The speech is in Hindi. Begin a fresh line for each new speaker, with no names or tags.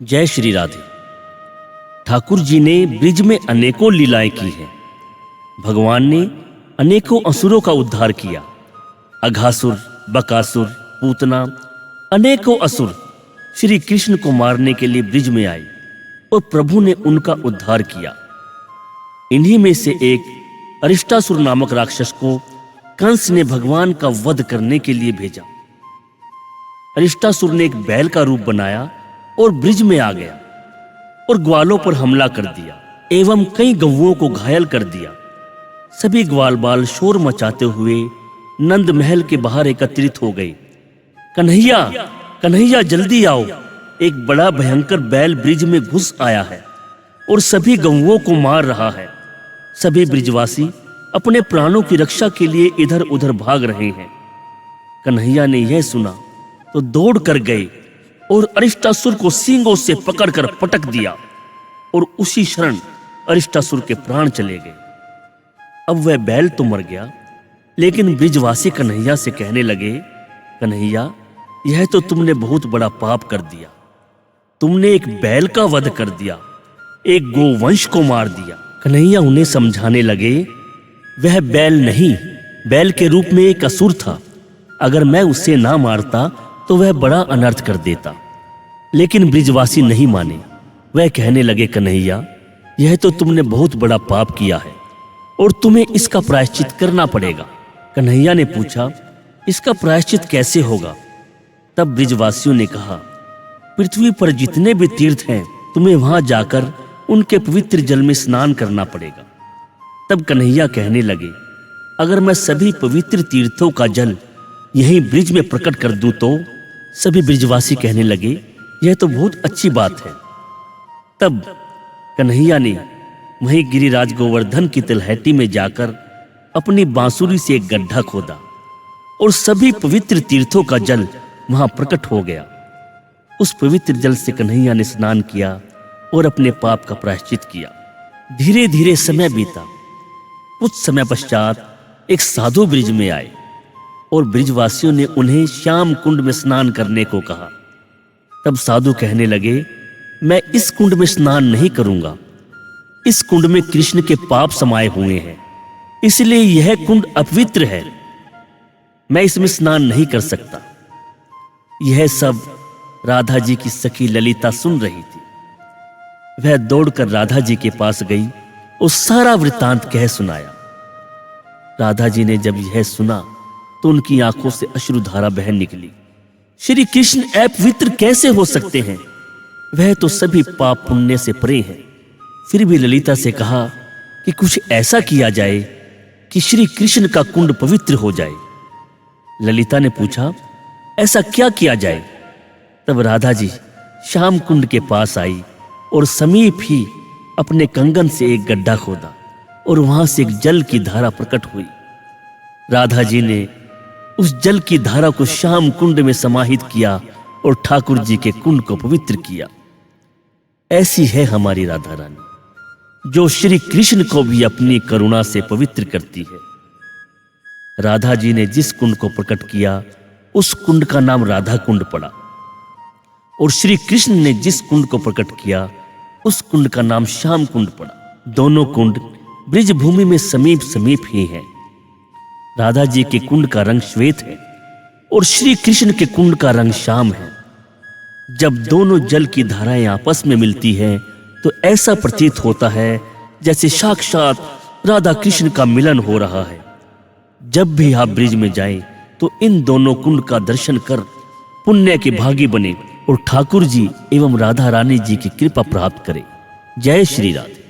जय श्री राधे। ठाकुर जी ने ब्रिज में अनेकों लीलाएं की हैं। भगवान ने अनेकों असुरों का उद्धार किया। अघासुर, बकासुर, पूतना, अनेकों असुर श्री कृष्ण को मारने के लिए ब्रिज में आए और प्रभु ने उनका उद्धार किया। इन्हीं में से एक अरिष्टासुर नामक राक्षस को कंस ने भगवान का वध करने के लिए भेजा। अरिष्टासुर ने एक बैल का रूप बनाया और ब्रिज में आ गया और ग्वालों पर हमला कर दिया एवं कई गौओं को घायल कर दिया। सभी ग्वाल बाल शोर मचाते हुए नंद महल के बाहर एकत्रित हो गए। कन्हैया, कन्हैया जल्दी आओ, एक बड़ा भयंकर बैल ब्रिज में घुस आया है और सभी गौओं को मार रहा है। सभी ब्रिजवासी अपने प्राणों की रक्षा के लिए इधर उधर भाग रहे हैं। कन्हैया ने यह सुना तो दौड़ कर गए और अरिष्टासुर को सींगों से पकड़कर पटक दिया और उसी क्षण अरिष्टासुर के प्राण चले गए। अब वह बैल तो मर गया, लेकिन ब्रिजवासी कन्हैया से कहने लगे, कन्हैया, यह तो तुमने बहुत बड़ा पाप कर दिया। तुमने एक बैल का वध कर दिया, एक गोवंश को मार दिया। कन्हैया उन्हें समझाने लगे, वह बैल नहीं, बैल के रूप में एक असुर था। अगर मैं उसे ना मारता तो वह बड़ा अनर्थ कर देता। लेकिन ब्रिजवासी नहीं माने। वह कहने लगे, कन्हैया, यह तो तुमने बहुत बड़ा पाप किया है और तुम्हें इसका प्रायश्चित करना पड़ेगा। कन्हैया ने पूछा, इसका प्रायश्चित कैसे होगा? तब ब्रिजवासियों ने कहा, पृथ्वी पर जितने भी तीर्थ हैं, तुम्हें वहां जाकर उनके पवित्र जल में स्नान करना पड़ेगा। तब कन्हैया कहने लगे, अगर मैं सभी पवित्र तीर्थों का जल यहीं ब्रिज में प्रकट कर दूं तो? सभी ब्रिजवासी कहने लगे, यह तो बहुत अच्छी बात है। तब कन्हैया ने वहीं गिरिराज गोवर्धन की तलहटी में जाकर अपनी बांसुरी से एक गड्ढा खोदा और सभी पवित्र तीर्थों का जल वहां प्रकट हो गया। उस पवित्र जल से कन्हैया ने स्नान किया और अपने पाप का प्रायश्चित किया। धीरे धीरे समय बीता। कुछ समय पश्चात एक साधु ब्रिज में आए और ब्रिजवासियों ने उन्हें श्याम कुंड में स्नान करने को कहा। तब साधु कहने लगे, मैं इस कुंड में स्नान नहीं करूंगा। इस कुंड में कृष्ण के पाप समाये हुए हैं, इसलिए यह कुंड अपवित्र है। मैं इसमें स्नान नहीं कर सकता। यह सब राधा जी की सखी ललिता सुन रही थी। वह दौड़कर राधा जी के पास गई और सारा वृत्तांत कह सुनाया। राधा जी ने जब यह सुना तो उनकी आंखों से अश्रुधारा बह निकली। श्री कृष्ण अपवित्र कैसे हो सकते हैं? वह तो सभी पाप पुण्य से परे हैं। फिर भी ललिता से कहा कि कुछ ऐसा किया जाए कि श्री कृष्ण का कुंड पवित्र हो जाए। ललिता ने पूछा, ऐसा क्या किया जाए? तब राधा जी श्याम कुंड के पास आई और समीप ही अपने कंगन से एक गड्ढा खोदा और वहां से एक जल की धारा प्रकट हुई। राधा जी ने उस जल की धारा को श्याम कुंड में समाहित किया और ठाकुर जी के कुंड को पवित्र किया। ऐसी है हमारी राधा रानी, जो श्री कृष्ण को भी अपनी करुणा से पवित्र करती है। राधा जी ने जिस कुंड को प्रकट किया, उस कुंड का नाम राधा कुंड पड़ा, और श्री कृष्ण ने जिस कुंड को प्रकट किया, उस कुंड का नाम श्याम कुंड पड़ा। दोनों कुंड ब्रिज भूमि में समीप समीप ही हैं। राधा जी के कुंड का रंग श्वेत है और श्री कृष्ण के कुंड का रंग श्याम है। जब दोनों जल की धाराएं आपस में मिलती हैं तो ऐसा प्रतीत होता है जैसे साक्षात राधा कृष्ण का मिलन हो रहा है। जब भी आप ब्रिज में जाएं तो इन दोनों कुंड का दर्शन कर पुण्य के भागी बने और ठाकुर जी एवं राधा रानी जी की कृपा प्राप्त करें। जय श्री राधे।